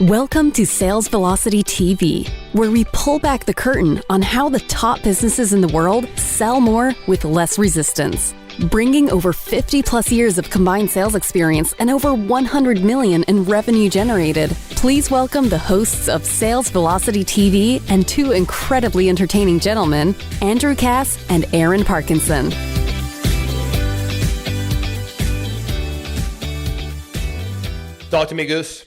Welcome to Sales Velocity TV, where we pull back the curtain on how the top businesses in the world sell more with less resistance. Bringing over 50 plus years of combined sales experience and over 100 million in revenue generated, please welcome the hosts of Sales Velocity TV and two incredibly entertaining gentlemen, Andrew Cass and Aaron Parkinson. Talk to me, Goose.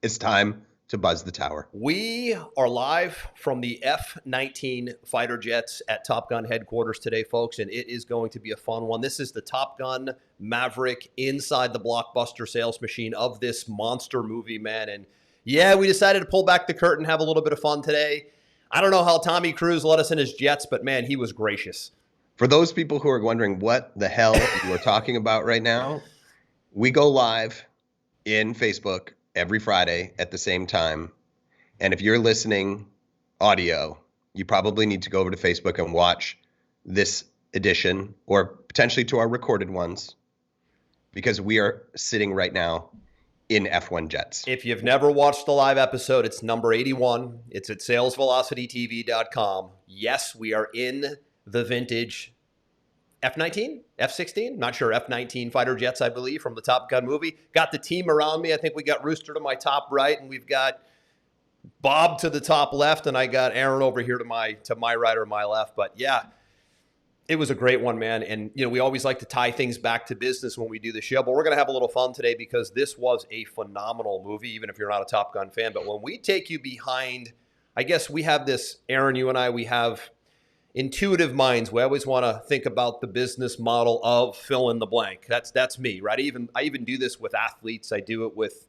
It's time to buzz the tower. We are live from the F-19 fighter jets at Top Gun headquarters today, folks, and it is going to be a fun one. This is the Top Gun Maverick inside the Blockbuster sales machine of this monster movie, man. And yeah, we decided to pull back the curtain, have a little bit of fun today. I don't know how Tommy Cruise let us in his jets, but man, he was gracious. For those people who are wondering what the hell we're talking about right now, we go live in Facebook every Friday at the same time. And if you're listening audio, you probably need to go over to Facebook and watch this edition or potentially to our recorded ones, because we are sitting right now in F1 jets. If you've never watched the live episode, it's number 81. It's at salesvelocitytv.com. Yes, we are in the vintage F-19, F-16, not sure, F-19 fighter jets, I believe, from the Top Gun movie. Got the team around me. I think we got Rooster to my top right, and we've got Bob to the top left, and I got Aaron over here to my right or my left. But yeah, it was a great one, man. And you know, we always like to tie things back to business when we do the show, but we're going to have a little fun today because this was a phenomenal movie, even if you're not a Top Gun fan. But when we take you behind, I guess we have this, Aaron, you and I, we have intuitive minds. We always want to think about the business model of fill in the blank. That's me, right? I even do this with athletes. I do it with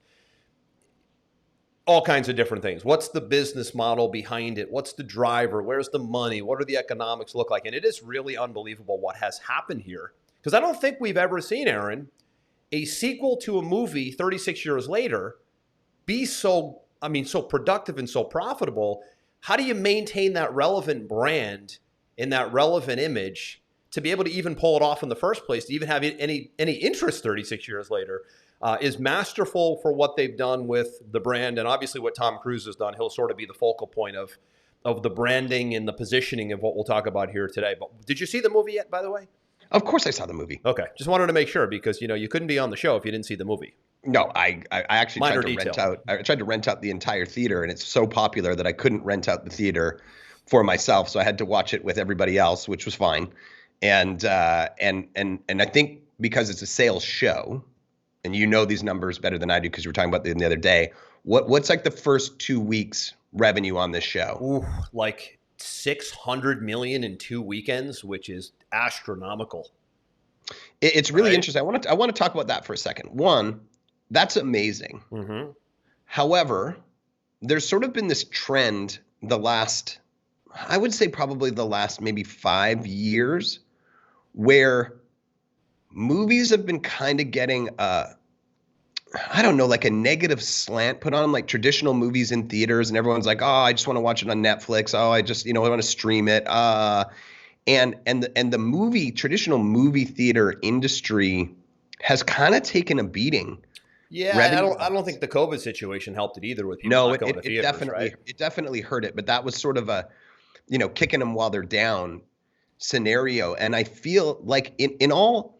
all kinds of different things. What's the business model behind it? What's the driver? Where's the money? What do the economics look like? And it is really unbelievable what has happened here, because I don't think we've ever seen, Aaron, a sequel to a movie 36 years later be so productive and so profitable. How do you maintain that relevant brand in that relevant image to be able to even pull it off in the first place, to even have any interest 36 years later, is masterful for what they've done with the brand. And obviously what Tom Cruise has done, he'll sort of be the focal point of the branding and the positioning of what we'll talk about here today. But did you see the movie yet, by the way? Of course I saw the movie. Okay. Just wanted to make sure, because you know you couldn't be on the show if you didn't see the movie. No, I actually tried to rent out the entire theater, and it's so popular that I couldn't rent out the theater for myself, so I had to watch it with everybody else, which was fine. And I think because it's a sales show, and you know these numbers better than I do because we were talking about them the other day. What's like the first 2 weeks revenue on this show? Ooh, like 600 million in 2 weekends, which is astronomical. It's really interesting. I want to talk about that for a second. One, that's amazing. Mm-hmm. However, there's sort of been this trend I would say probably the last maybe 5 years, where movies have been kind of getting like a negative slant put on them, like traditional movies in theaters, and everyone's like, oh, I just want to watch it on Netflix. Oh, I just, I want to stream it. And the traditional movie theater industry has kind of taken a I don't think the COVID situation helped it either with people not going to theaters, right? It definitely hurt it, but that was sort of a, kicking them while they're down scenario. And I feel like in all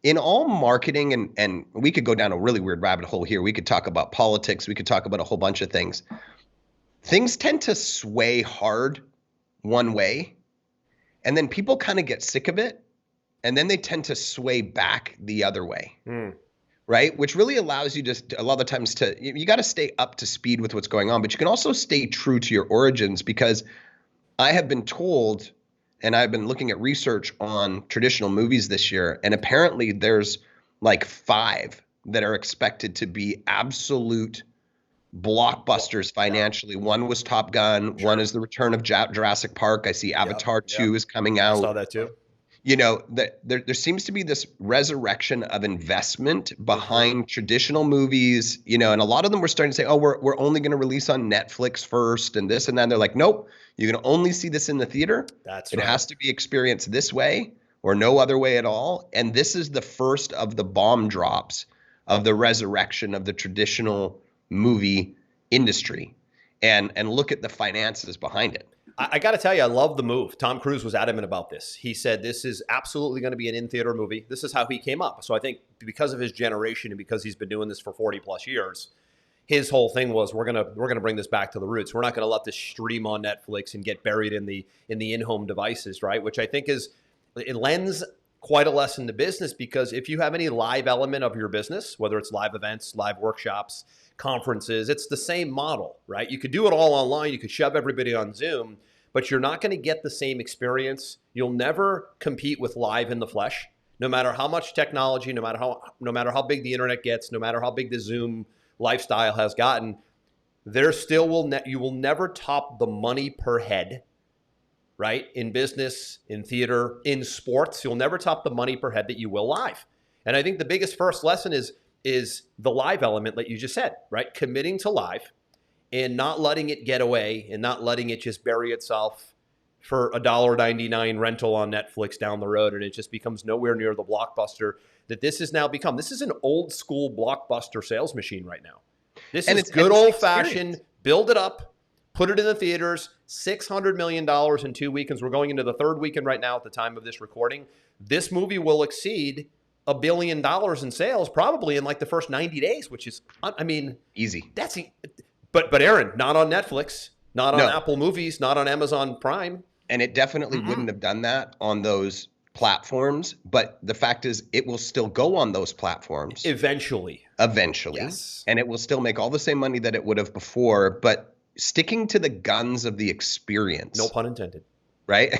marketing, and we could go down a really weird rabbit hole here. We could talk about politics. We could talk about a whole bunch of things. Things tend to sway hard one way, and then people kind of get sick of it, and then they tend to sway back the other way. Right? Which really allows you just a lot of the times you got to stay up to speed with what's going on, but you can also stay true to your origins, because I have been told, and I've been looking at research on traditional movies this year, and apparently there's like 5 that are expected to be absolute blockbusters financially. One was Top Gun. Sure. One is the return of Jurassic Park. I see Avatar 2 is coming out. I saw that too. There seems to be this resurrection of investment behind traditional movies, and a lot of them were starting to say, oh, we're only going to release on Netflix first and this and that. And they're like, nope, you can only see this in the theater. That's right. It has to be experienced this way or no other way at all. And this is the first of the bomb drops of the resurrection of the traditional movie industry and look at the finances behind it. I got to tell you, I love the move. Tom Cruise was adamant about this. He said this is absolutely going to be an in-theater movie. This is how he came up. So I think because of his generation and because he's been doing this for 40 plus years, his whole thing was we're gonna bring this back to the roots. We're not going to let this stream on Netflix and get buried in the in-home devices, right? Which I think it lends quite a lesson to business, because if you have any live element of your business, whether it's live events, live workshops, conferences, it's the same model, right? You could do it all online. You could shove everybody on Zoom, but you're not going to get the same experience. You'll never compete with live in the flesh, no matter how much technology, no matter how big the internet gets, no matter how big the Zoom lifestyle has gotten. There still you will never top the money per head, right? In business, in theater, in sports, you'll never top the money per head that you will live. And I think the biggest first lesson is the live element that you just said, right? Committing to live and not letting it get away and not letting it just bury itself for $1.99 rental on Netflix down the road, and it just becomes nowhere near the blockbuster that this has now become. This is an old school blockbuster sales machine right now. This is good old fashioned, build it up, put it in the theaters, $600 million in 2 weekends. We're going into the third weekend right now at the time of this recording. This movie will exceed $1 billion in sales probably in like the first 90 days, which is, I mean, easy. But Aaron, not on Netflix, not on Apple Movies, not on Amazon Prime. And it definitely wouldn't have done that on those platforms. But the fact is, it will still go on those platforms. Eventually. Yes. And it will still make all the same money that it would have before, but sticking to the guns of the experience. No pun intended. Right?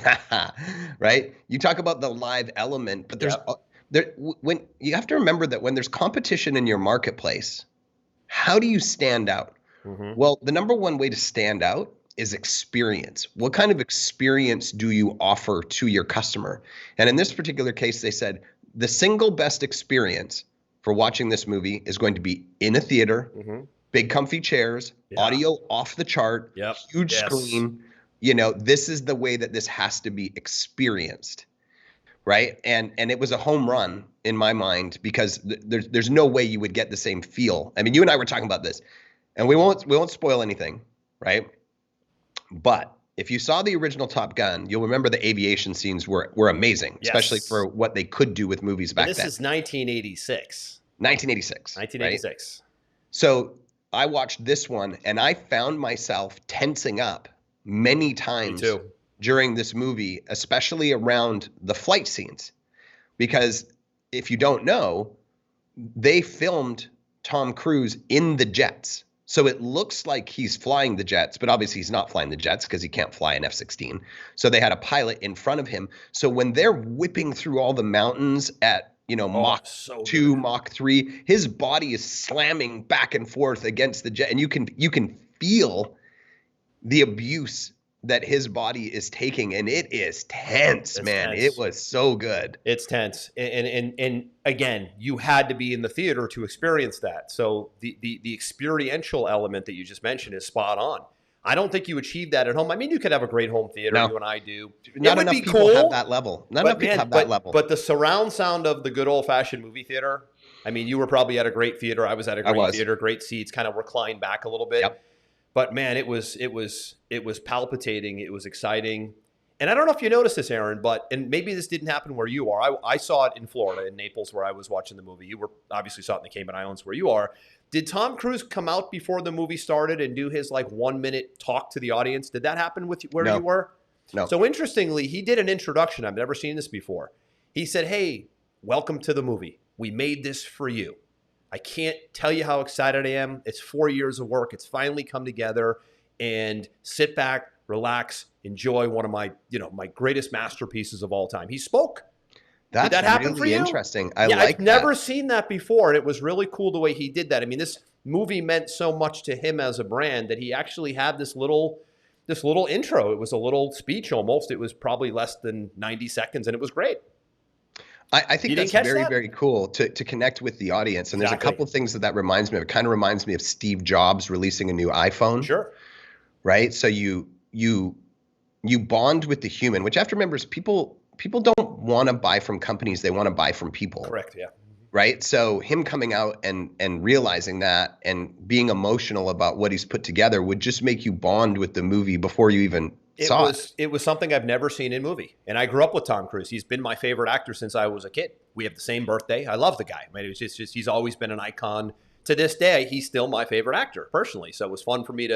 Right? You talk about the live element, but when you have to remember that when there's competition in your marketplace, how do you stand out? Well, the number one way to stand out is experience. What kind of experience do you offer to your customer? And in this particular case, they said the single best experience for watching this movie is going to be in a theater, big comfy chairs, audio off the chart, huge screen. You know, this is the way that this has to be experienced, right? And it was a home run in my mind, because there's no way you would get the same feel. I mean, you and I were talking about this, and we won't spoil anything, right? But if you saw the original Top Gun, you'll remember the aviation scenes were amazing, especially for what they could do with movies back then. This is 1986. 1986. 1986. Right? So I watched this one, and I found myself tensing up many times during this movie, especially around the flight scenes. Because if you don't know, they filmed Tom Cruise in the jets. So it looks like he's flying the jets, but obviously he's not flying the jets because he can't fly an F-16. So they had a pilot in front of him. So when they're whipping through all the mountains at, Mach 2, Mach 3, his body is slamming back and forth against the jet. And you can feel the abuse that his body is taking, and it is tense, man. Tense. It was so good. It's tense. And again, you had to be in the theater to experience that. So the experiential element that you just mentioned is spot on. I don't think you achieve that at home. I mean, you could have a great home theater, you and I do. Not enough people have that level. Not enough people have that level. But the surround sound of the good old-fashioned movie theater, I mean, you were probably at a great theater. I was at a great theater, great seats, kind of reclined back a little bit. Yep. But man, it was palpitating. It was exciting. And I don't know if you noticed this, Aaron, and maybe this didn't happen where you are. I saw it in Florida, in Naples, where I was watching the movie. You were obviously saw it in the Cayman Islands, where you are. Did Tom Cruise come out before the movie started and do his 1 minute talk to the audience? Did that happen with you where you were? No. So interestingly, he did an introduction. I've never seen this before. He said, "Hey, welcome to the movie. We made this for you. I can't tell you how excited I am. It's 4 years of work. It's finally come together. And sit back, relax, enjoy one of my greatest masterpieces of all time." He spoke. Did that happen really for you? Interesting. I've never seen that before, and it was really cool the way he did that. I mean, this movie meant so much to him as a brand that he actually had this little intro. It was a little speech almost. It was probably less than 90 seconds, and it was great. I think that's very, very cool to connect with the audience. And there's a couple things that reminds me of. It kind of reminds me of Steve Jobs releasing a new iPhone. Sure. Right? So you bond with the human, which you have to remember is people don't want to buy from companies. They want to buy from people. Correct, yeah. right? So him coming out and realizing that and being emotional about what he's put together would just make you bond with the movie before you even saw it. It was something I've never seen in movie. And I grew up with Tom Cruise. He's been my favorite actor since I was a kid. We have the same birthday. I love the guy. I mean, it's just he's always been an icon. To this day, he's still my favorite actor personally. So it was fun for me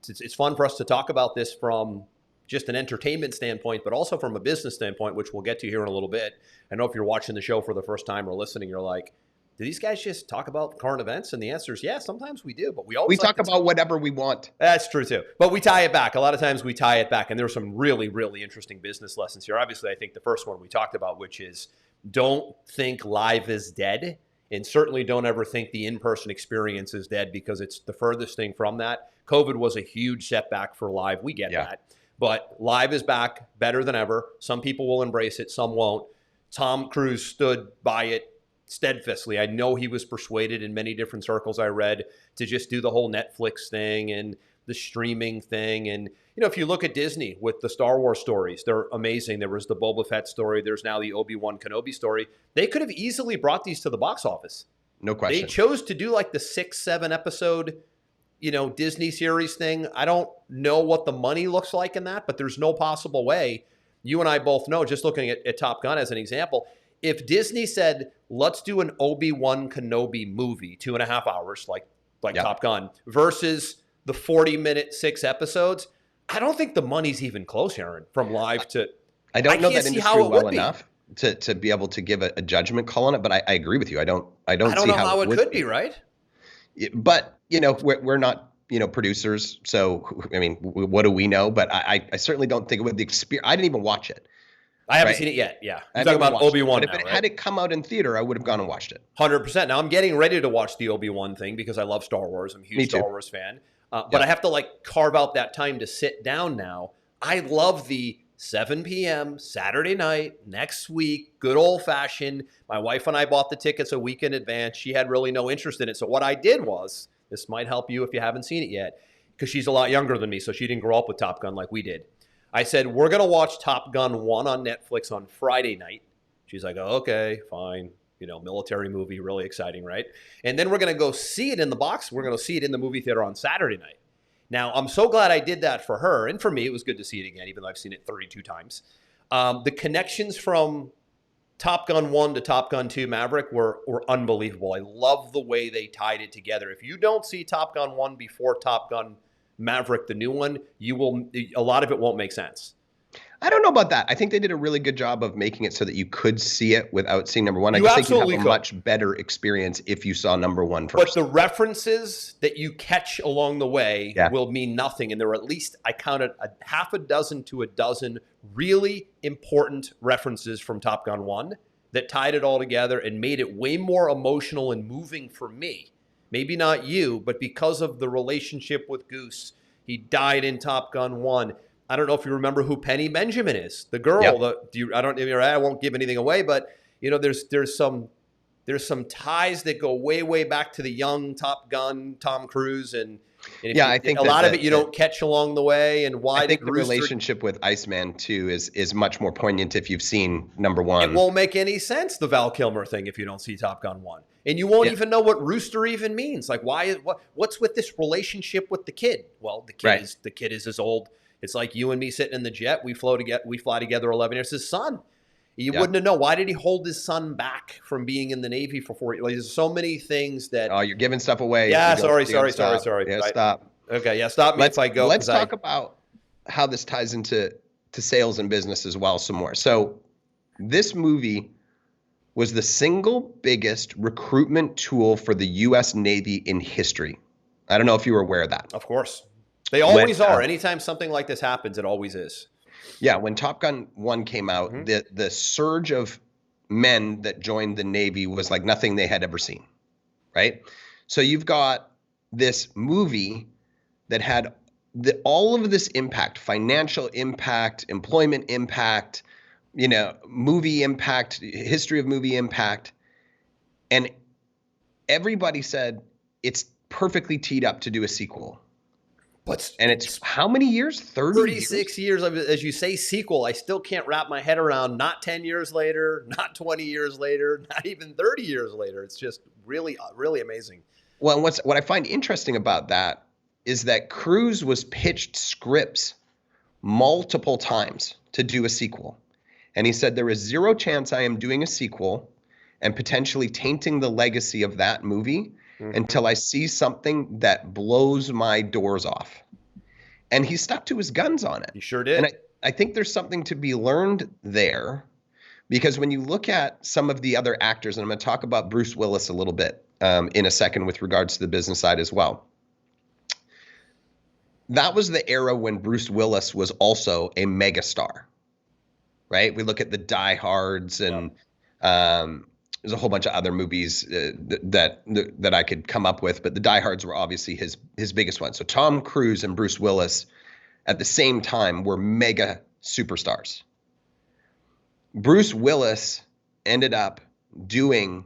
it's fun for us to talk about this from just an entertainment standpoint, but also from a business standpoint, which we'll get to here in a little bit. I know if you're watching the show for the first time or listening, you're like, do these guys just talk about current events? And the answer is, yeah, sometimes we do, but we always talk about whatever we want. That's true too. But we tie it back. A lot of times we tie it back, and there's some really, really interesting business lessons here. Obviously, I think the first one we talked about, which is don't think live is dead, and certainly don't ever think the in-person experience is dead, because it's the furthest thing from that. COVID was a huge setback for live. We get that. But live is back, better than ever. Some people will embrace it, some won't. Tom Cruise stood by it steadfastly. I know he was persuaded in many different circles I read to just do the whole Netflix thing and the streaming thing. And, you know, if you look at Disney with the Star Wars stories, they're amazing. There was the Boba Fett story. There's now the Obi-Wan Kenobi story. They could have easily brought these to the box office. No question. They chose to do like the 6-7 episode, you know, Disney series thing. I don't know what the money looks like in that, but there's no possible way. You and I both know, just looking at Top Gun as an example, if Disney said, let's do an Obi-Wan Kenobi movie, 2.5 hours, like Top Gun, versus the 40-minute 6 episodes, I don't think the money's even close, Aaron, from live to... I don't know that industry well enough to be able to give a judgment call on it, but I agree with you. I don't see how it could be, right? But, you know, we're not, you know, producers. So, I mean, what do we know? But I certainly don't think it would the experience. I didn't even watch it. I haven't seen it yet. Yeah. I'm talking about Obi-Wan now, right? Had it come out in theater, I would have gone and watched it. 100%. Now, I'm getting ready to watch the Obi-Wan thing because I love Star Wars. I'm a huge Star Wars fan. But I have to, like, carve out that time to sit down now. I love the 7 p.m. Saturday night, next week, good old-fashioned. My wife and I bought the tickets a week in advance. She had really no interest in it. So what I did was, this might help you if you haven't seen it yet, because she's a lot younger than me, so she didn't grow up with Top Gun like we did. I said, we're going to watch Top Gun 1 on Netflix on Friday night. She's like, oh, okay, fine. You know, military movie, really exciting, right? And then we're going to go see it in the box. We're going to see it in the movie theater on Saturday night. Now, I'm so glad I did that for her. And for me, it was good to see it again, even though I've seen it 32 times. The connections from Top Gun 1 to Top Gun 2 Maverick were unbelievable. I love the way they tied it together. If you don't see Top Gun 1 before Top Gun Maverick, the new one, a lot of it won't make sense. I don't know about that. I think they did a really good job of making it so that you could see it without seeing number one. I just think you have a much better experience if you saw number one first. But the references that you catch along the way will mean nothing. And there were at least, I counted a half a dozen to a dozen really important references from Top Gun 1 that tied it all together and made it way more emotional and moving for me. Maybe not you, but because of the relationship with Goose, he died in Top Gun 1. I don't know if you remember who Penny Benjamin is, the girl. I won't give anything away, but you know, there's some ties that go way back to the young Top Gun, Tom Cruise, and I think a lot of it you don't catch along the way. And why I think the relationship with Iceman too is much more poignant if you've seen number one. It won't make any sense, the Val Kilmer thing, if you don't see Top Gun 1. And you won't even know what Rooster even means. Like, what's with this relationship with the kid? Well, the kid is as old. It's like you and me sitting in the jet. We fly together 11 years. His son. You wouldn't have known. Why did he hold his son back from being in the Navy for 4 years? Like, there's so many things that. Oh, you're giving stuff away. Yeah, sorry. Yeah, stop. Okay, yeah, stop me if I go. Let's talk about how this ties into sales and business as well some more. So this movie was the single biggest recruitment tool for the U.S. Navy in history. I don't know if you were aware of that. Of course. They always are. Anytime something like this happens, it always is. Yeah, when Top Gun 1 came out, the surge of men that joined the Navy was like nothing they had ever seen, right? So you've got this movie that had all of this impact, financial impact, employment impact, you know, movie impact, history of movie impact. And everybody said it's perfectly teed up to do a sequel. And it's how many years? 36 years. As you say, sequel, I still can't wrap my head around, not 10 years later, not 20 years later, not even 30 years later. It's just really, really amazing. Well, and what I find interesting about that is that Cruise was pitched scripts multiple times to do a sequel. And he said, there is zero chance I am doing a sequel and potentially tainting the legacy of that movie until I see something that blows my doors off. And he stuck to his guns on it. He sure did. And I think there's something to be learned there, because when you look at some of the other actors, and I'm going to talk about Bruce Willis a little bit in a second with regards to the business side as well. That was the era when Bruce Willis was also a megastar, right? We look at the Die Hards and there's a whole bunch of other movies that I could come up with, but the Die Hards were obviously his biggest one. So Tom Cruise and Bruce Willis at the same time were mega superstars. Bruce Willis ended up doing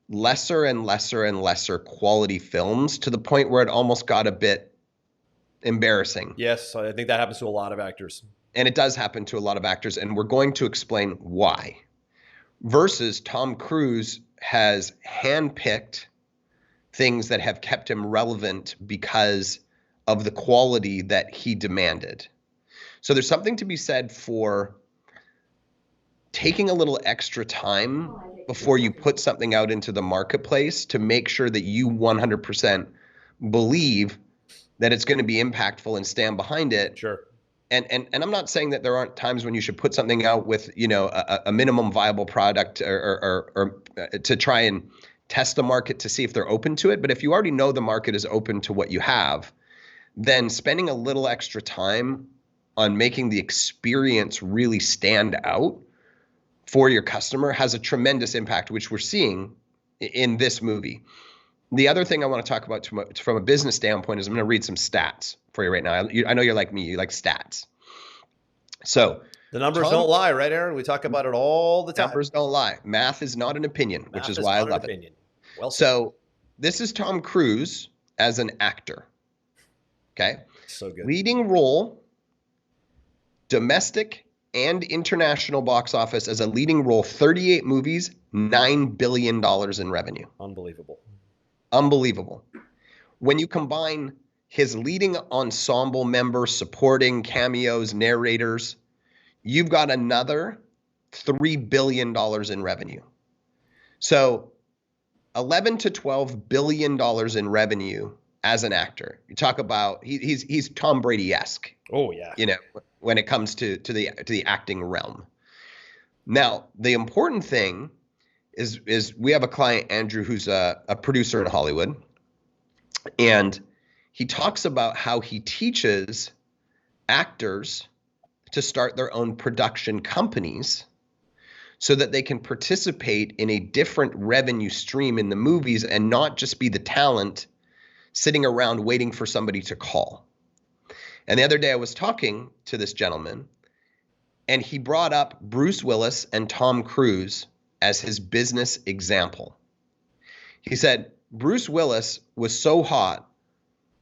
lesser and lesser and lesser quality films to the point where it almost got a bit embarrassing. Yes, I think that happens to a lot of actors. And it does happen to a lot of actors, and we're going to explain why. Versus Tom Cruise has handpicked things that have kept him relevant because of the quality that he demanded. So there's something to be said for taking a little extra time before you put something out into the marketplace to make sure that you 100% believe that it's going to be impactful and stand behind it. Sure. And I'm not saying that there aren't times when you should put something out with, a minimum viable product or to try and test the market to see if they're open to it. But if you already know the market is open to what you have, then spending a little extra time on making the experience really stand out for your customer has a tremendous impact, which we're seeing in this movie. The other thing I want to talk about from a business standpoint is I'm going to read some stats for you right now. I know you're like me. You like stats. So the numbers don't lie, right, Aaron? We talk about it all the time. Numbers don't lie. Math is not an opinion, which is why I love it. Well, so this is Tom Cruise as an actor. Okay. So good. Leading role, domestic and international box office as a leading role, 38 movies, $9 billion in revenue. Unbelievable. When you combine his leading ensemble members, supporting cameos, narrators, you've got another $3 billion in revenue. So 11 to $12 billion in revenue as an actor. You talk about he's Tom Brady-esque. Oh yeah. When it comes to the acting realm. Now, the important thing is we have a client, Andrew, who's a producer in Hollywood, and he talks about how he teaches actors to start their own production companies so that they can participate in a different revenue stream in the movies and not just be the talent sitting around waiting for somebody to call. And the other day I was talking to this gentleman, and he brought up Bruce Willis and Tom Cruise as his business example. He said Bruce Willis was so hot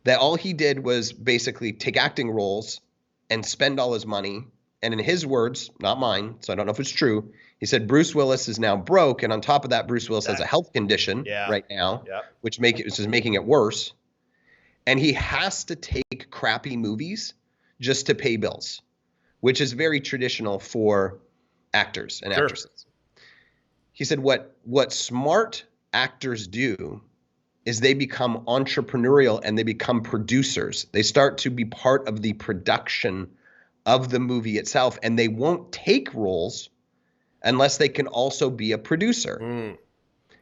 that all he did was basically take acting roles and spend all his money. And in his words, not mine, so I don't know if it's true, he said Bruce Willis is now broke. And on top of that, Bruce Willis has a health condition right now, which is making it worse. And he has to take crappy movies just to pay bills, which is very traditional for actors and actresses. He said what smart actors do is they become entrepreneurial and they become producers. They start to be part of the production of the movie itself, and they won't take roles unless they can also be a producer.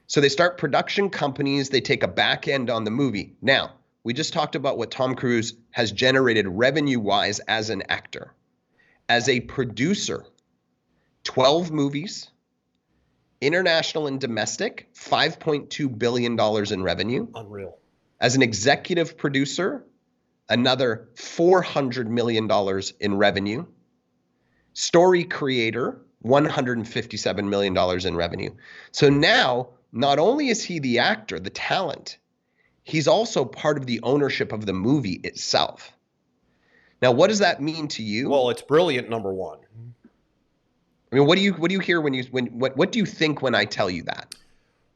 So they start production companies. They take a back end on the movie. Now, we just talked about what Tom Cruise has generated revenue-wise as an actor. As a producer, 12 movies, international and domestic, $5.2 billion in revenue. Unreal. As an executive producer, another $400 million in revenue. Story creator, $157 million in revenue. So now, not only is he the actor, the talent, he's also part of the ownership of the movie itself. Now, what does that mean to you? Well, it's brilliant, number one. I mean, what do you hear what do you think when I tell you that?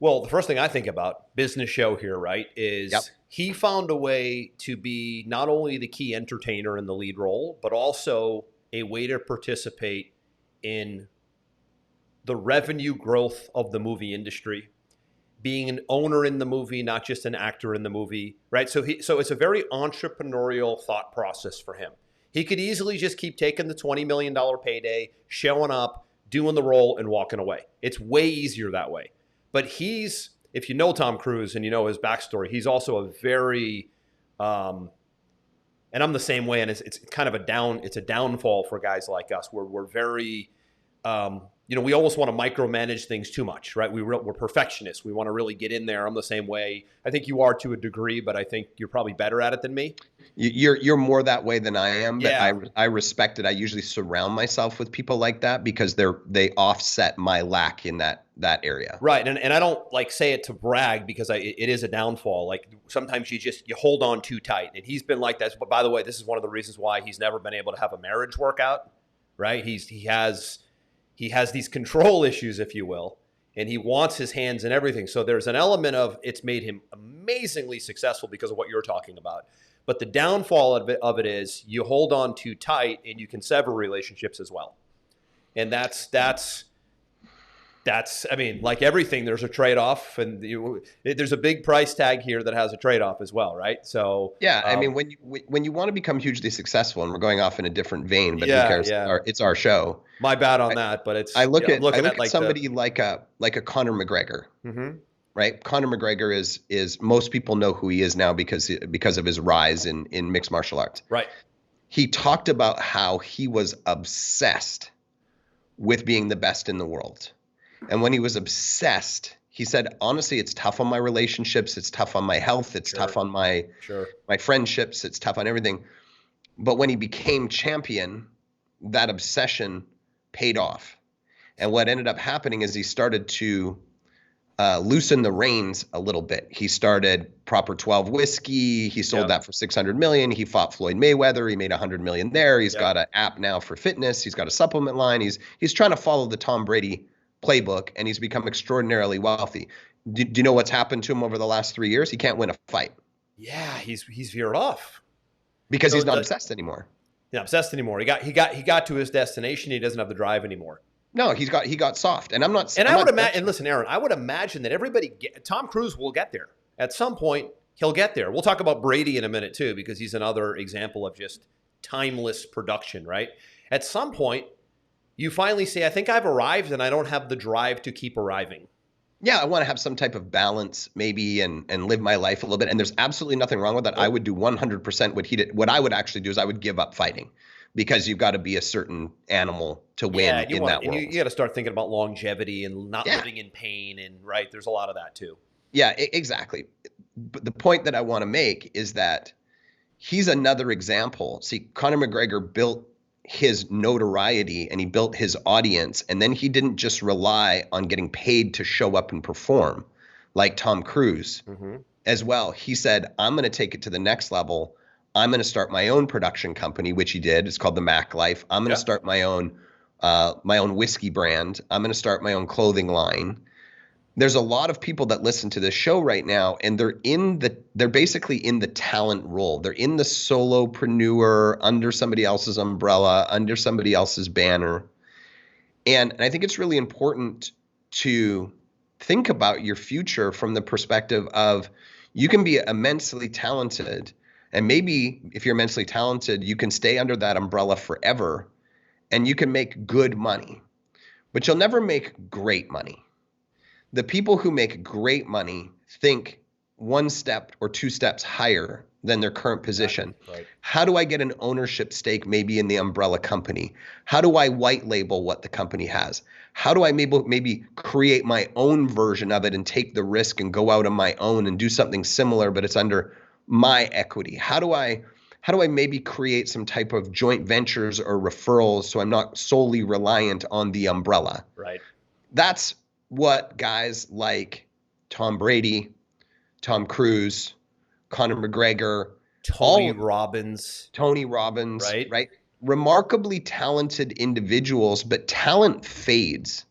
Well, the first thing I think about, business show here, right, is Yep. he found a way to be not only the key entertainer in the lead role, but also a way to participate in the revenue growth of the movie industry, being an owner in the movie, not just an actor in the movie, right? So it's a very entrepreneurial thought process for him. He could easily just keep taking the $20 million payday, showing up, doing the role, and walking away. It's way easier that way. But if you know Tom Cruise and you know his backstory, he's also a very, and I'm the same way, and it's kind of a downfall for guys like us. We're very, we almost want to micromanage things too much, right? We're perfectionists. We want to really get in there. I'm the same way. I think you are to a degree, but I think you're probably better at it than me. You're more that way than I am, but Yeah. I respect it. I usually surround myself with people like that because they offset my lack in that area. Right. And I don't like say it to brag because it is a downfall. Like sometimes you hold on too tight, and he's been like that. But by the way, this is one of the reasons why he's never been able to have a marriage work out, right? He has these control issues, if you will, and he wants his hands in everything. So there's an element of it's made him amazingly successful because of what you're talking about. But the downfall of it is you hold on too tight and you can sever relationships as well. And that's I mean, like everything, there's a trade-off, and there's a big price tag here that has a trade-off as well, right? So yeah, I mean, when you want to become hugely successful, and we're going off in a different vein, but who cares? It's our show. My bad on that, but it's I look at like somebody like a Conor McGregor, right? Conor McGregor is most people know who he is now because of his rise in mixed martial arts. Right. He talked about how he was obsessed with being the best in the world. And when he was obsessed, he said, honestly, it's tough on my relationships. It's tough on my health. It's tough on my friendships. It's tough on everything. But when he became champion, that obsession paid off. And what ended up happening is he started to loosen the reins a little bit. He started Proper 12 whiskey. He sold that for $600 million. He fought Floyd Mayweather. He made $100 million there. He's got an app now for fitness. He's got a supplement line. He's trying to follow the Tom Brady playbook, and he's become extraordinarily wealthy. Do you know what's happened to him over the last 3 years? He can't win a fight. Yeah, he's veered off because he's not obsessed anymore. Not obsessed anymore. He got to his destination. He doesn't have the drive anymore. No, he got soft, and I'm not. And I would imagine. And listen, Aaron, I would imagine that Tom Cruise will get there at some point. He'll get there. We'll talk about Brady in a minute too, because he's another example of just timeless production. Right? At some point, you finally say, I think I've arrived and I don't have the drive to keep arriving. Yeah, I want to have some type of balance maybe and live my life a little bit. And there's absolutely nothing wrong with that. I would do 100% what he did. What I would actually do is I would give up fighting because you've got to be a certain animal to win in that world. You got to start thinking about longevity and not living in pain. And right, there's a lot of that too. Yeah, exactly. But the point that I want to make is that he's another example. See, Conor McGregor built his notoriety and he built his audience, and then he didn't just rely on getting paid to show up and perform like Tom Cruise as well. He said, I'm going to take it to the next level. I'm going to start my own production company, which he did. It's called the Mac Life. I'm going to start my own whiskey brand. I'm going to start my own clothing line. There's a lot of people that listen to this show right now, and they're basically in the talent role. They're in the solopreneur, under somebody else's umbrella, under somebody else's banner. And I think it's really important to think about your future from the perspective of you can be immensely talented, and maybe if you're immensely talented, you can stay under that umbrella forever and you can make good money, but you'll never make great money. The people who make great money think one step or two steps higher than their current position. Right. How do I get an ownership stake maybe in the umbrella company? How do I white label what the company has? How do I maybe create my own version of it and take the risk and go out on my own and do something similar, but it's under my equity? How do I maybe create some type of joint ventures or referrals so I'm not solely reliant on the umbrella? Right. That's what guys like Tom Brady, Tom Cruise, Conor McGregor, Tony Robbins, right? Remarkably talented individuals, but talent fades.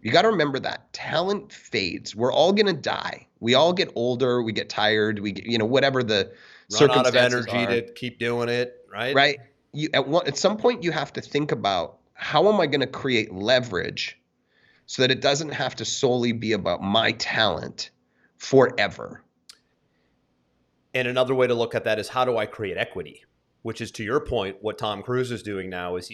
You got to remember that talent fades. We're all going to die. We all get older. We get tired. We get, whatever the run out of circumstances energy are, to keep doing it, right? right? At some point, you have to think about, how am I going to create leverage so that it doesn't have to solely be about my talent forever? And another way to look at that is, how do I create equity? Which is, to your point, what Tom Cruise is doing now is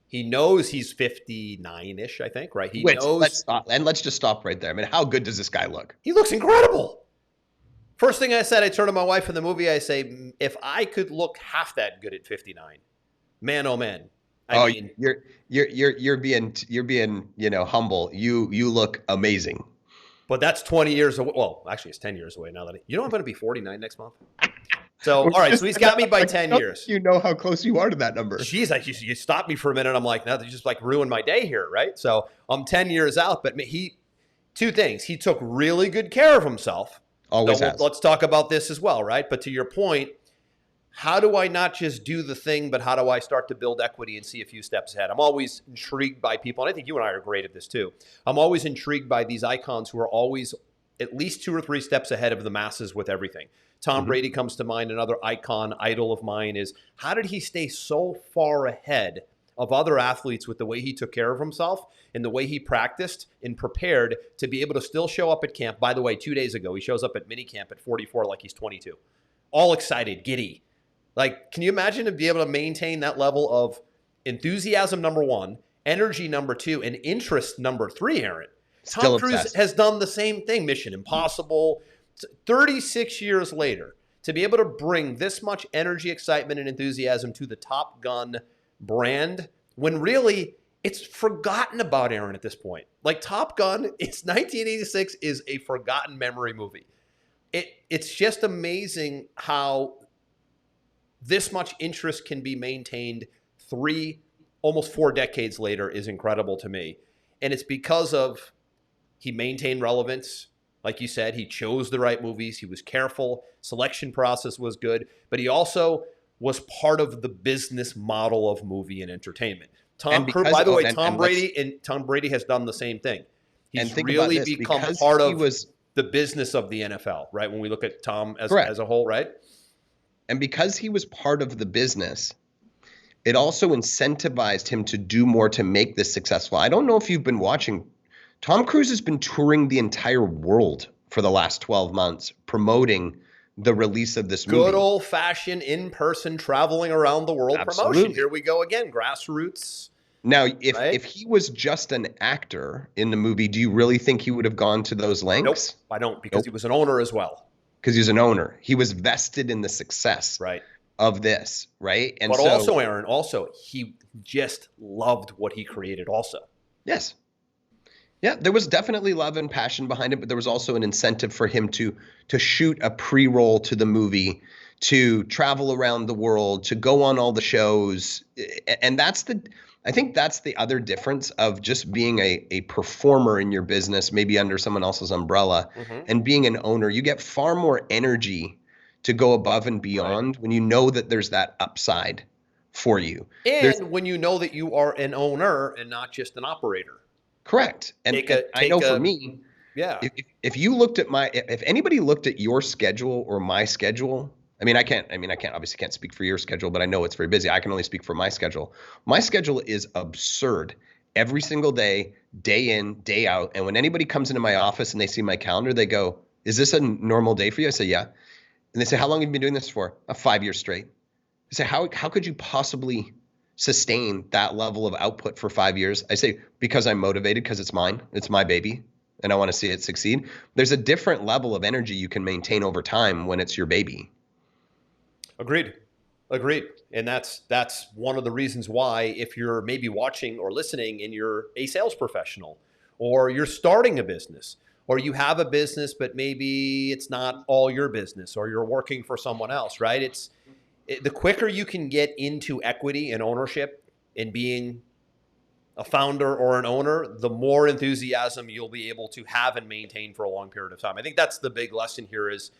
he knows he's 59-ish, I think, right? Let's stop. And let's just stop right there. I mean, how good does this guy look? He looks incredible. First thing I said, I turned to my wife in the movie, I say, if I could look half that good at 59, man, oh man. I mean, you're being humble. You look amazing. But that's 20 years away. Well, actually, it's 10 years away now. I'm going to be 49 next month. So, all right. So he's got me by 10 years. You know how close you are to that number. Jeez, you stopped me for a minute. I'm like, no, they just like ruined my day here, right? So I'm 10 years out. But two things. He took really good care of himself. Always so has. Let's talk about this as well, right? But to your point, how do I not just do the thing, but how do I start to build equity and see a few steps ahead? I'm always intrigued by people, and I think you and I are great at this too. I'm always intrigued by these icons who are always at least 2 or 3 steps ahead of the masses with everything. Tom Brady comes to mind. Another idol of mine is, how did he stay so far ahead of other athletes with the way he took care of himself and the way he practiced and prepared to be able to still show up at camp? By the way, 2 days ago, he shows up at minicamp at 44 like he's 22. All excited, giddy. Like, can you imagine to be able to maintain that level of enthusiasm, number 1, energy, number 2, and interest, number 3, Aaron? Tom Cruise has done the same thing. Mission Impossible. 36 years later, to be able to bring this much energy, excitement, and enthusiasm to the Top Gun brand, when really it's forgotten about, Aaron, at this point. Like, Top Gun, it's 1986, is a forgotten memory movie. It's just amazing how this much interest can be maintained 3, almost 4 decades later is incredible to me. And it's because of he maintained relevance. Like you said, he chose the right movies. He was careful. Selection process was good. But he also was part of the business model of movie and entertainment. Tom Brady has done the same thing. He's really become part of the business of the NFL, right? When we look at Tom as a whole, right? And because he was part of the business, it also incentivized him to do more to make this successful. I don't know if you've been watching. Tom Cruise has been touring the entire world for the last 12 months, promoting the release of this movie. Good old-fashioned in-person traveling around the world promotion. Here we go again, grassroots. Now, if he was just an actor in the movie, do you really think he would have gone to those lengths? Nope, I don't, because he was an owner as well. Because he was an owner. He was vested in the success of this, right? And also, Aaron, he just loved what he created also. Yes. Yeah, there was definitely love and passion behind it, but there was also an incentive for him to shoot a pre-roll to the movie, to travel around the world, to go on all the shows. And I think that's the other difference of just being a performer in your business, maybe under someone else's umbrella, and being an owner. You get far more energy to go above and beyond when you know that there's that upside for you. And when you know that you are an owner and not just an operator. Correct. And I know for me, if you looked at if anybody looked at your schedule or my schedule, I obviously can't speak for your schedule, but I know it's very busy. I can only speak for my schedule. My schedule is absurd. Every single day, day in, day out. And when anybody comes into my office and they see my calendar, they go, "Is this a normal day for you?" I say, "Yeah." And they say, "How long have you been doing this for?" 5 years straight. I say, how could you possibly sustain that level of output for 5 years? I say, because I'm motivated, because it's mine. It's my baby. And I want to see it succeed. There's a different level of energy you can maintain over time when it's your baby. Agreed. And that's one of the reasons why, if you're maybe watching or listening and you're a sales professional, or you're starting a business, or you have a business, but maybe it's not all your business, or you're working for someone else, right? The quicker you can get into equity and ownership and being a founder or an owner, the more enthusiasm you'll be able to have and maintain for a long period of time. I think that's the big lesson here is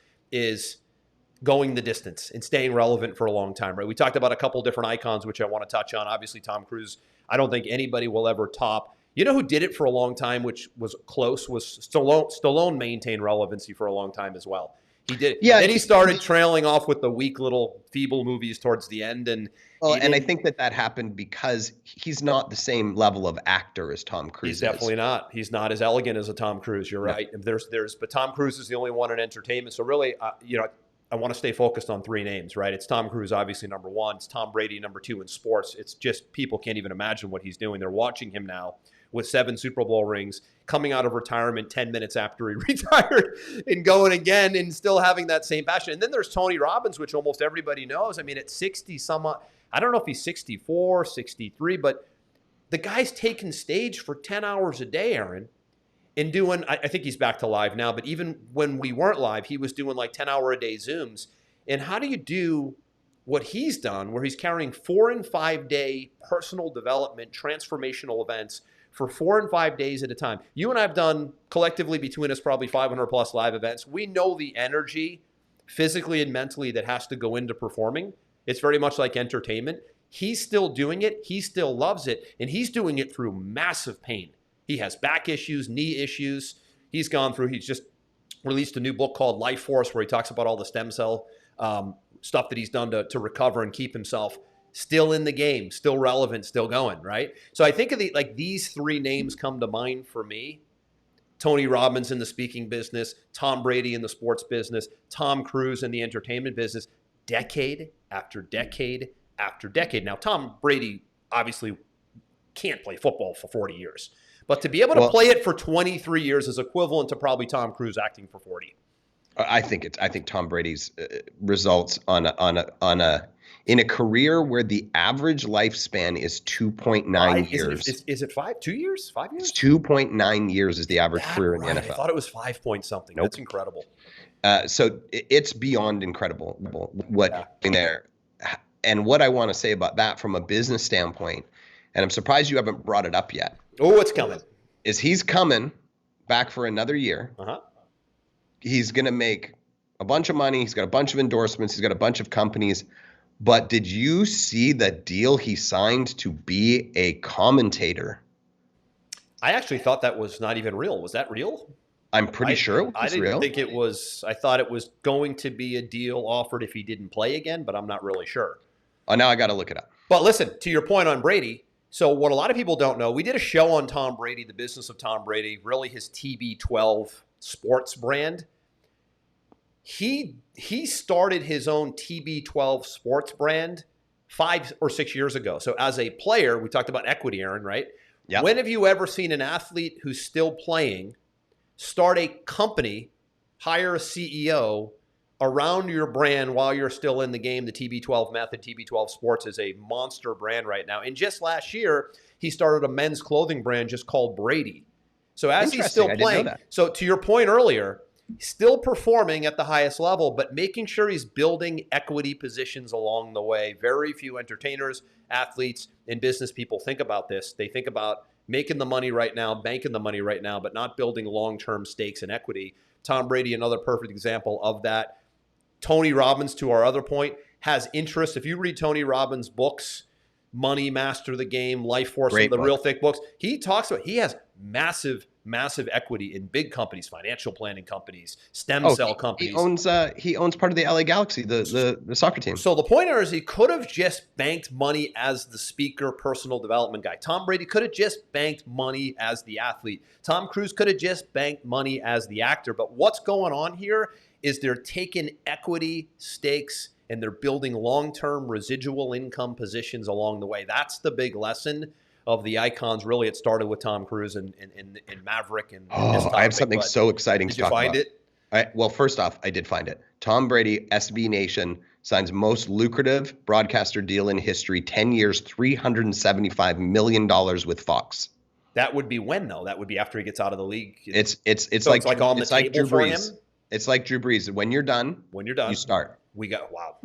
going the distance and staying relevant for a long time, right? We talked about a couple different icons, which I want to touch on. Obviously, Tom Cruise, I don't think anybody will ever top. You know who did it for a long time, which was close, was Stallone. Stallone maintained relevancy for a long time as well. He did. Yeah. Then he started trailing off with the weak little feeble movies towards the end. And I think that happened because he's not the same level of actor as Tom Cruise He's definitely not. He's not as elegant as a Tom Cruise. You're right. But Tom Cruise is the only one in entertainment. So really, I want to stay focused on three names, right? It's Tom Cruise, obviously, number one. It's Tom Brady, number two in sports. It's just people can't even imagine what he's doing. They're watching him now with 7 Super Bowl rings, coming out of retirement 10 minutes after he retired and going again and still having that same passion. And then there's Tony Robbins, which almost everybody knows. I mean, at 60 somewhat, I don't know if he's 64, 63, but the guy's taking stage for 10 hours a day, Aaron. And doing, I think he's back to live now, but even when we weren't live, he was doing like 10-hour-a-day Zooms. And how do you do what he's done, where he's carrying 4 and 5 day personal development, transformational events for 4 and 5 days at a time? You and I have done collectively between us probably 500 plus live events. We know the energy physically and mentally that has to go into performing. It's very much like entertainment. He's still doing it. He still loves it. And he's doing it through massive pain. He has back issues, knee issues. He's just released a new book called Life Force, where he talks about all the stem cell stuff that he's done to recover and keep himself still in the game, still relevant, still going, right? So I think of these three names come to mind for me. Tony Robbins in the speaking business, Tom Brady in the sports business, Tom Cruise in the entertainment business, decade after decade after decade. Now, Tom Brady obviously can't play football for 40 years. But to be able to play it for 23 years is equivalent to probably Tom Cruise acting for 40. I think Tom Brady's results in a career where the average lifespan is 2.9 years. Is it 5? 2 years? 5 years? It's 2.9 years is the average career in the NFL. I thought it was 5 point something. Nope. That's incredible. So it's beyond incredible what in there. And what I want to say about that from a business standpoint, and I'm surprised you haven't brought it up yet. Oh, it's coming. Is he's coming back for another year. Uh-huh. He's going to make a bunch of money. He's got a bunch of endorsements. He's got a bunch of companies. But did you see the deal he signed to be a commentator? I actually thought that was not even real. Was that real? I'm pretty sure it was I didn't real. think it was. I thought it was going to be a deal offered if he didn't play again, but I'm not really sure. Oh, now I got to look it up. But listen, to your point on Brady, so what a lot of people don't know, we did a show on Tom Brady, the business of Tom Brady, really his TB12 sports brand. He started his own TB12 sports brand 5 or 6 years ago. So as a player, we talked about equity, Aaron, right? Yeah. When have you ever seen an athlete who's still playing start a company, hire a CEO around your brand while you're still in the game? The TB12 method, TB12 Sports is a monster brand right now. And just last year, he started a men's clothing brand just called Brady. So as he's still playing, so to your point earlier, still performing at the highest level, but making sure he's building equity positions along the way. Very few entertainers, athletes, and business people think about this. They think about making the money right now, banking the money right now, but not building long-term stakes and equity. Tom Brady, another perfect example of that. Tony Robbins, to our other point, has interest. If you read Tony Robbins' books, Money, Master the Game, Life Force, the real thick books, he talks about, he has massive equity in big companies, financial planning companies, stem cell companies. He owns part of the LA Galaxy, the soccer team. So the point is, he could have just banked money as the speaker, personal development guy. Tom Brady could have just banked money as the athlete. Tom Cruise could have just banked money as the actor. But what's going on here is they're taking equity stakes and they're building long-term residual income positions along the way. That's the big lesson of the icons. Really, it started with Tom Cruise and Maverick. And I have something so exciting to talk about. Did you find it? Well, first off, I did find it. Tom Brady, SB Nation, signs most lucrative broadcaster deal in history, 10 years, $375 million with Fox. That would be when, though? That would be after he gets out of the league. It's like on the table for him? It's like Drew Brees. When you're done, you start. We got, wow.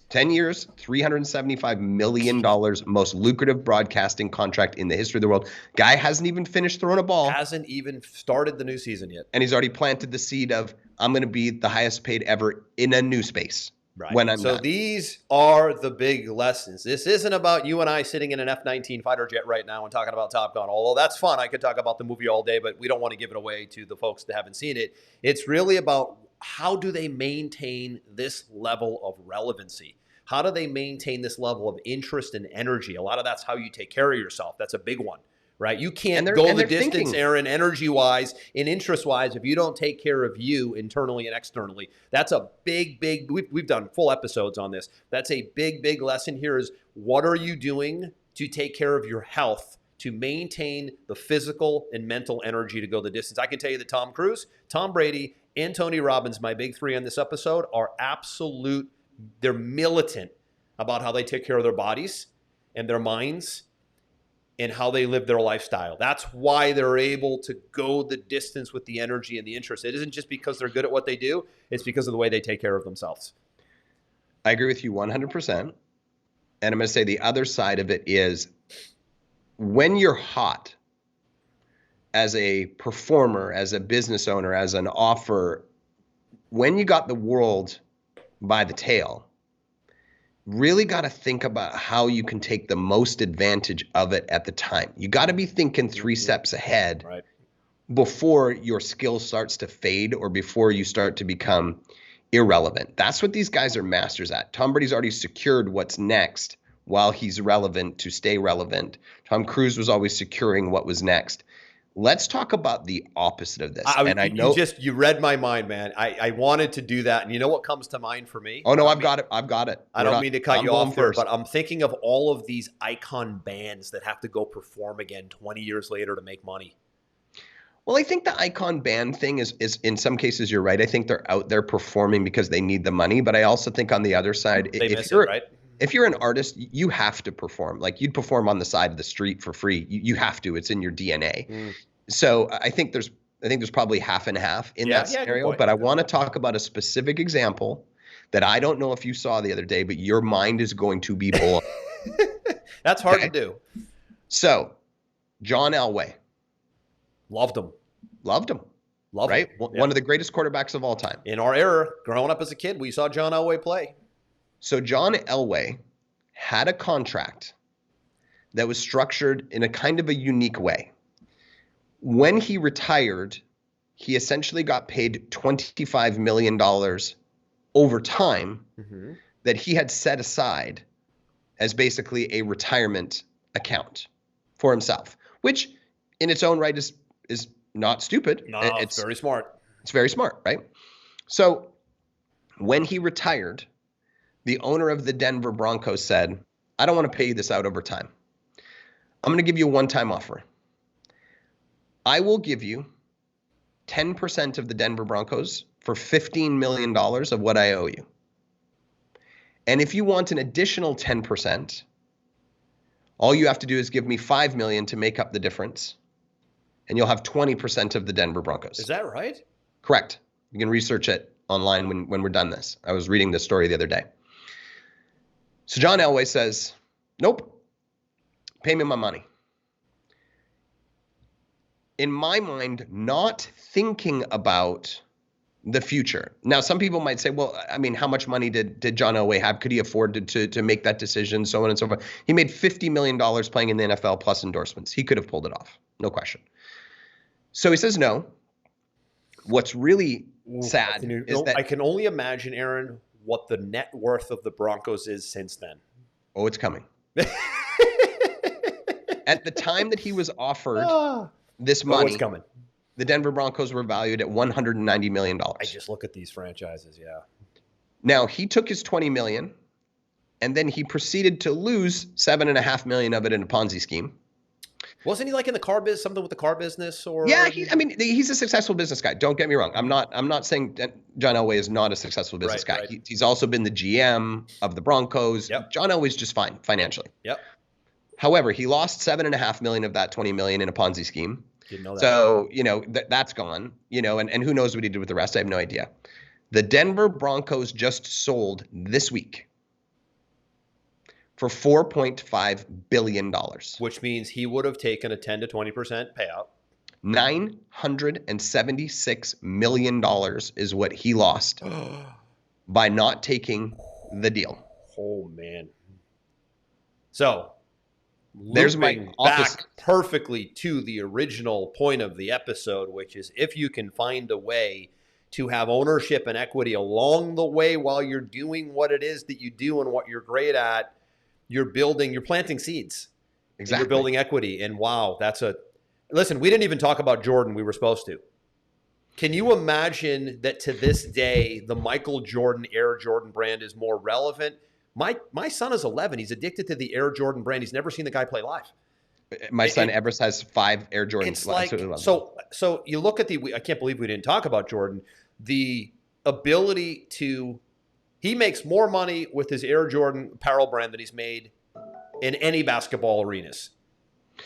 10 years, $375 million, most lucrative broadcasting contract in the history of the world. Guy hasn't even finished throwing a ball. Hasn't even started the new season yet. And he's already planted the seed of, I'm going to be the highest paid ever in a new space. Right. When I'm so done. These are the big lessons. This isn't about you and I sitting in an F-19 fighter jet right now and talking about Top Gun. Although that's fun. I could talk about the movie all day, but we don't want to give it away to the folks that haven't seen it. It's really about how do they maintain this level of relevancy? How do they maintain this level of interest and energy? A lot of that's how you take care of yourself. That's a big one. Right? You can't go the distance, Aaron, energy-wise and interest-wise if you don't take care of you internally and externally. That's a big, we've done full episodes on this. That's a big lesson here is what are you doing to take care of your health, to maintain the physical and mental energy to go the distance. I can tell you that Tom Cruise, Tom Brady, and Tony Robbins, my big three on this episode, are they're militant about how they take care of their bodies and their minds and how they live their lifestyle. That's why they're able to go the distance with the energy and the interest. It isn't just because they're good at what they do. It's because of the way they take care of themselves. I agree with you 100%. And I'm going to say the other side of it is when you're hot as a performer, as a business owner, as an offer, when you got the world by the tail, really got to think about how you can take the most advantage of it at the time. You got to be thinking 3 steps ahead before your skill starts to fade or before you start to become irrelevant. That's what these guys are masters at. Tom Brady's already secured what's next while he's relevant to stay relevant. Tom Cruise was always securing what was next. Let's talk about the opposite of this. You read my mind, man. I wanted to do that. And you know what comes to mind for me? Oh, no, I've got it. I don't mean to cut you off there, but I'm thinking of all of these icon bands that have to go perform again 20 years later to make money. Well, I think the icon band thing is in some cases, you're right. I think they're out there performing because they need the money. But I also think on the other side, if you're an artist, you have to perform. Like you'd perform on the side of the street for free. You have to. It's in your DNA. So I think there's probably half and half in that scenario. But I want to talk about a specific example that I don't know if you saw the other day, but your mind is going to be blown. That's hard to do. So John Elway. Loved him. Right? One of the greatest quarterbacks of all time. In our era, growing up as a kid, we saw John Elway play. So John Elway had a contract that was structured in a kind of a unique way. When he retired, he essentially got paid $25 million over time that he had set aside as basically a retirement account for himself, which in its own right is not stupid. No, it's very smart. It's very smart, right? So when he retired, the owner of the Denver Broncos said, I don't want to pay you this out over time. I'm going to give you a one-time offer. I will give you 10% of the Denver Broncos for $15 million of what I owe you. And if you want an additional 10%, all you have to do is give me $5 million to make up the difference. And you'll have 20% of the Denver Broncos. Is that right? Correct. You can research it online when we're done this. I was reading this story the other day. So John Elway says, nope, pay me my money. In my mind, not thinking about the future. Now, some people might say, well, I mean, how much money did John Elway have? Could he afford to make that decision, so on and so forth? He made $50 million playing in the NFL plus endorsements. He could have pulled it off, no question. So he says no. What's really sad is that I can only imagine, Aaron, what the net worth of the Broncos is since then. Oh, it's coming. At the time that he was offered this money, it's coming. The Denver Broncos were valued at $190 million. I just look at these franchises, yeah. Now, he took his $20 million, and then he proceeded to lose $7.5 million of it in a Ponzi scheme. Wasn't he like in the car business, something with the car business? Or yeah, he's a successful business guy. Don't get me wrong. I'm not saying that John Elway is not a successful business guy. Right. He's also been the GM of the Broncos. Yep. John Elway's just fine financially. Yep. However, he lost $7.5 million of that $20 million in a Ponzi scheme. Didn't know that. So, that's gone, and who knows what he did with the rest? I have no idea. The Denver Broncos just sold this week for $4.5 billion. Which means he would have taken a 10 to 20% payout. $976 million is what he lost by not taking the deal. Oh, man. So, there's my looping opposite. back perfectly to the original point of the episode, which is if you can find a way to have ownership and equity along the way while you're doing what it is that you do and what you're great at, you're planting seeds. Exactly. You're building equity. And wow, listen, we didn't even talk about Jordan. We were supposed to. Can you imagine that to this day, the Michael Jordan, Air Jordan brand is more relevant? My son is 11. He's addicted to the Air Jordan brand. He's never seen the guy play live. My son Everest has 5 Air Jordans. It's like, so you look at I can't believe we didn't talk about Jordan. The ability he makes more money with his Air Jordan apparel brand than he's made in any basketball arenas.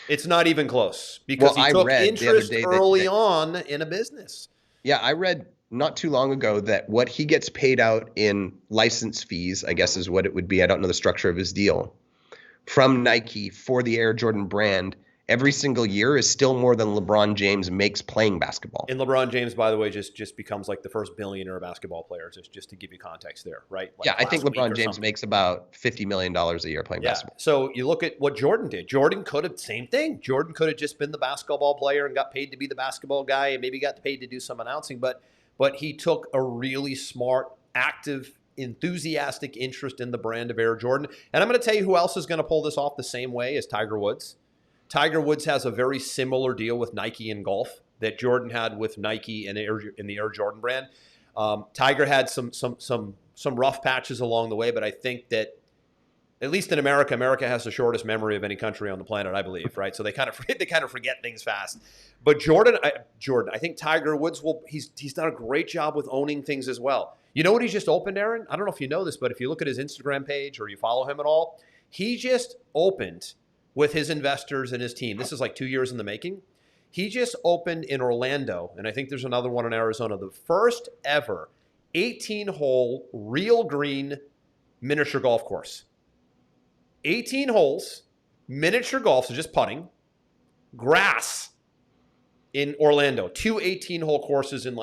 It's not even close because he took interest early on in a business. Yeah, I read not too long ago that what he gets paid out in license fees, I guess is what it would be. I don't know the structure of his deal, from Nike for the Air Jordan brand every single year is still more than LeBron James makes playing basketball. And LeBron James, by the way, just becomes like the first billionaire basketball player, just to give you context there, right? Like I think LeBron James makes about $50 million a year playing basketball. So you look at what Jordan did. Jordan could have, same thing. Jordan could have just been the basketball player and got paid to be the basketball guy and maybe got paid to do some announcing, but he took a really smart, active, enthusiastic interest in the brand of Air Jordan. And I'm going to tell you who else is going to pull this off the same way as Tiger Woods. Tiger Woods has a very similar deal with Nike in golf that Jordan had with Nike and the Air Jordan brand. Tiger had some rough patches along the way, but I think that at least in America has the shortest memory of any country on the planet, I believe, right? So they kind of forget things fast. But Jordan, I think Tiger Woods he's done a great job with owning things as well. You know what he's just opened, Aaron? I don't know if you know this, but if you look at his Instagram page or you follow him at all, he just opened with his investors and his team. This is like 2 years in the making. He just opened in Orlando, and I think there's another one in Arizona, the first ever 18-hole real green miniature golf course. 18 holes, miniature golf, so just putting, grass in Orlando. 2 18-hole courses on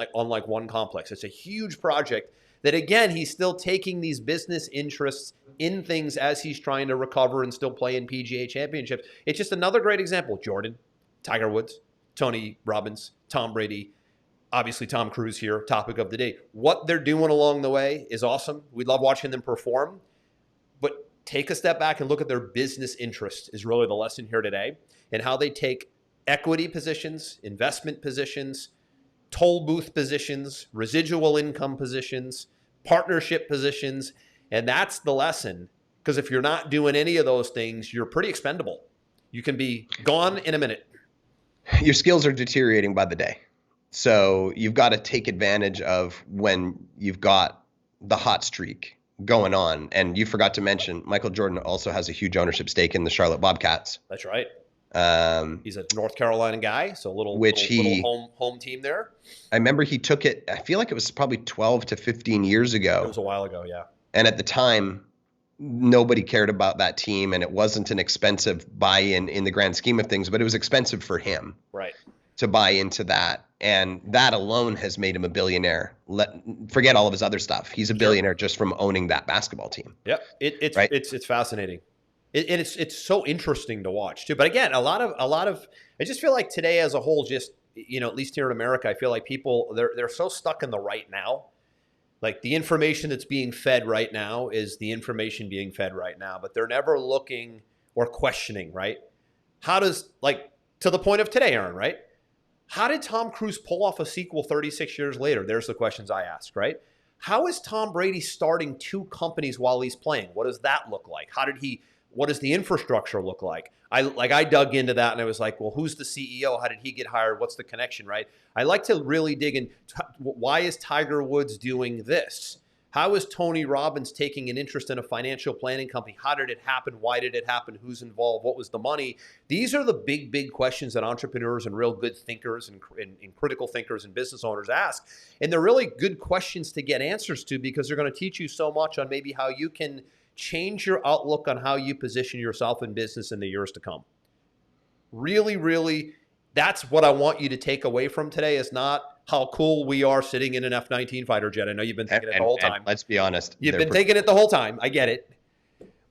one complex. It's a huge project that, again, he's still taking these business interests in things as he's trying to recover and still play in PGA championships. It's just another great example. Jordan, Tiger Woods, Tony Robbins, Tom Brady, obviously Tom Cruise here, topic of the day. What they're doing along the way is awesome. We love watching them perform. But take a step back and look at their business interest is really the lesson here today, and how they take equity positions, investment positions, toll booth positions, residual income positions, partnership positions. And that's the lesson, because if you're not doing any of those things, you're pretty expendable. You can be gone in a minute. Your skills are deteriorating by the day. So you've got to take advantage of when you've got the hot streak going on. And you forgot to mention, Michael Jordan also has a huge ownership stake in the Charlotte Bobcats. That's right. He's a North Carolina guy, so a little home team there. I remember he took it, I feel like it was probably 12 to 15 years ago. It was a while ago, yeah. And at the time, nobody cared about that team, and it wasn't an expensive buy-in in the grand scheme of things, but it was expensive for him, right, to buy into that. And that alone has made him a billionaire. Forget all of his other stuff. He's a billionaire just from owning that basketball team. Yep, it's fascinating. And it's so interesting to watch too. But again, a lot of I just feel like today as a whole, just at least here in America, I feel like people they're so stuck in the right now. Like the information that's being fed right now is the information being fed right now, but they're never looking or questioning, right? How does, to the point of today, Aaron, right? How did Tom Cruise pull off a sequel 36 years later? There's the questions I ask, right? How is Tom Brady starting 2 companies while he's playing? What does that look like? What does the infrastructure look like? I dug into that and I was like, well, who's the CEO? How did he get hired? What's the connection, right? I like to really dig in. Why is Tiger Woods doing this? How is Tony Robbins taking an interest in a financial planning company? How did it happen? Why did it happen? Who's involved? What was the money? These are the big questions that entrepreneurs and real good thinkers and critical thinkers and business owners ask. And they're really good questions to get answers to, because they're going to teach you so much on maybe how you can change your outlook on how you position yourself in business in the years to come. Really, really, that's what I want you to take away from today, is not how cool we are sitting in an F-19 fighter jet. I know you've been thinking it the whole time. Let's be honest. You've been thinking it the whole time. I get it.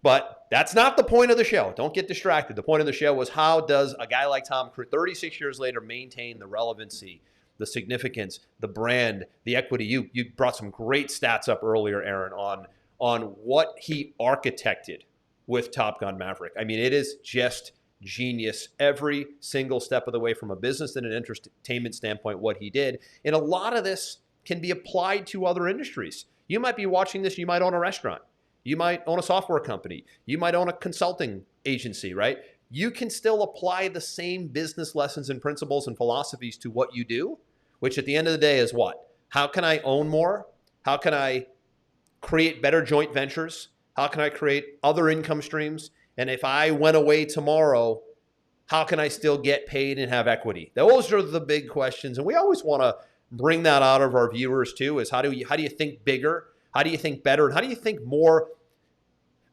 But that's not the point of the show. Don't get distracted. The point of the show was, how does a guy like Tom Cruise, 36 years later, maintain the relevancy, the significance, the brand, the equity? You brought some great stats up earlier, Aaron, on what he architected with Top Gun Maverick. I mean, it is just genius every single step of the way, from a business and an entertainment standpoint, what he did. And a lot of this can be applied to other industries. You might be watching this, you might own a restaurant, you might own a software company, you might own a consulting agency, right? You can still apply the same business lessons and principles and philosophies to what you do, which at the end of the day is what? How can I own more? How can I create better joint ventures? How can I create other income streams? And if I went away tomorrow, how can I still get paid and have equity? Those are the big questions. And we always want to bring that out of our viewers too, is how do you think bigger? How do you think better? And how do you think more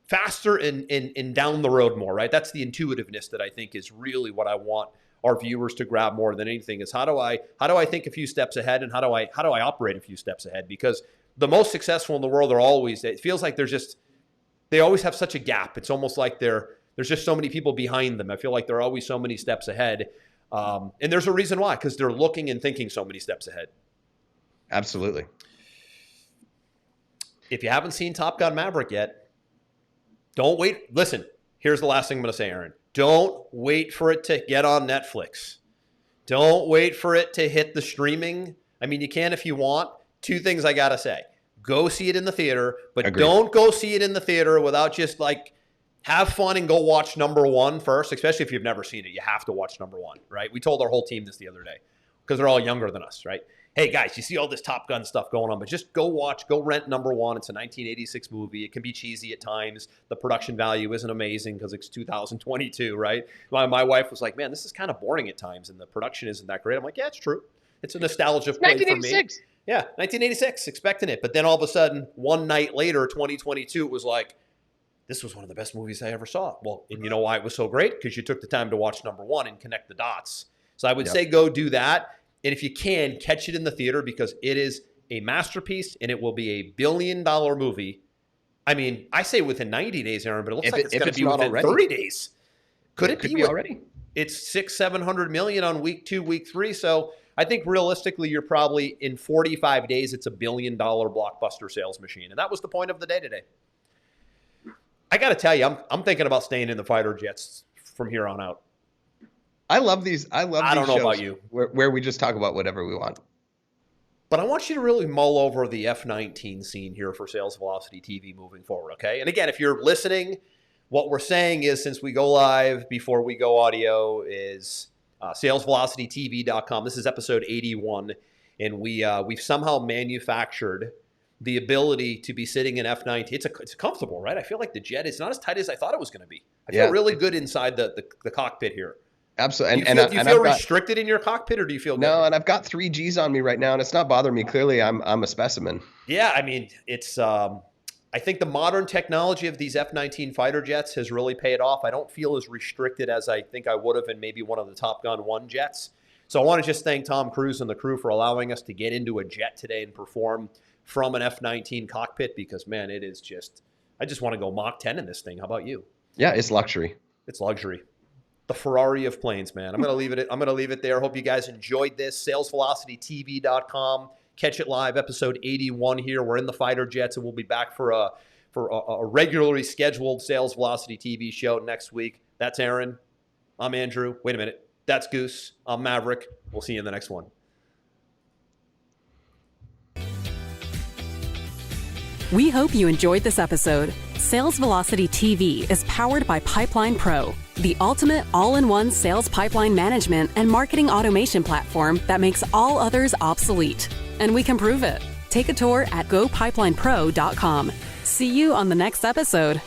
faster and down the road more, right? That's the intuitiveness that I think is really what I want our viewers to grab more than anything, is how do I think a few steps ahead, and how do I operate a few steps ahead? Because the most successful in the world are always, it feels like they always have such a gap. It's almost like there's just so many people behind them. I feel like they're always so many steps ahead. And there's a reason why, because they're looking and thinking so many steps ahead. Absolutely. If you haven't seen Top Gun Maverick yet, don't wait. Listen, here's the last thing I'm going to say, Aaron. Don't wait for it to get on Netflix. Don't wait for it to hit the streaming. I mean, you can if you want. Two things I got to say. Go see it in the theater, but Agreed. Don't go see it in the theater without just have fun and go watch number one first, especially if you've never seen it. You have to watch number one, right? We told our whole team this the other day, because they're all younger than us, right? Hey guys, you see all this Top Gun stuff going on, but just go rent number one. It's a 1986 movie. It can be cheesy at times. The production value isn't amazing because it's 2022, right? My wife was like, man, this is kind of boring at times and the production isn't that great. I'm like, yeah, it's true. It's a nostalgia play for me. Yeah, 1986, expecting it. But then all of a sudden, one night later, 2022, it was like, this was one of the best movies I ever saw. Well, and you know why it was so great? Because you took the time to watch number one and connect the dots. So I would say go do that. And if you can, catch it in the theater, because it is a masterpiece and it will be $1 billion movie. I mean, I say within 90 days, Aaron, but it looks like it's going to be within 30 days. Could it be already? It's $600-700 million on week 2, week 3. So I think realistically, you're probably in 45 days, it's $1 billion blockbuster sales machine. And that was the point of the day today. I got to tell you, I'm thinking about staying in the fighter jets from here on out. I love these. I don't know about you. Where we just talk about whatever we want. But I want you to really mull over the F-19 scene here for Sales Velocity TV moving forward, okay? And again, if you're listening, what we're saying is, since we go live before we go audio, is salesvelocitytv.com. This is episode 81, and we've somehow manufactured the ability to be sitting in F-19. It's comfortable, right? I feel like the jet is not as tight as I thought it was going to be. I feel really good inside the cockpit here. Absolutely. Do you feel restricted in your cockpit, or do you feel good? No, and I've got 3 Gs on me right now, and it's not bothering me. Clearly, I'm a specimen. Yeah, I mean, it's I think the modern technology of these F-19 fighter jets has really paid off. I don't feel as restricted as I think I would have in maybe one of the Top Gun 1 jets. So I want to just thank Tom Cruise and the crew for allowing us to get into a jet today and perform from an F-19 cockpit, because, man, it is just, I just want to go Mach 10 in this thing. How about you? Yeah, it's luxury. It's luxury. The Ferrari of planes, man. I'm going to leave it there. Hope you guys enjoyed this. SalesVelocityTV.com. Catch it live, episode 81 here. We're in the fighter jets, and we'll be back for a regularly scheduled Sales Velocity TV show next week. That's Aaron. I'm Andrew. Wait a minute. That's Goose. I'm Maverick. We'll see you in the next one. We hope you enjoyed this episode. Sales Velocity TV is powered by Pipeline Pro, the ultimate all-in-one sales pipeline management and marketing automation platform that makes all others obsolete. And we can prove it. Take a tour at gopipelinePro.com. See you on the next episode.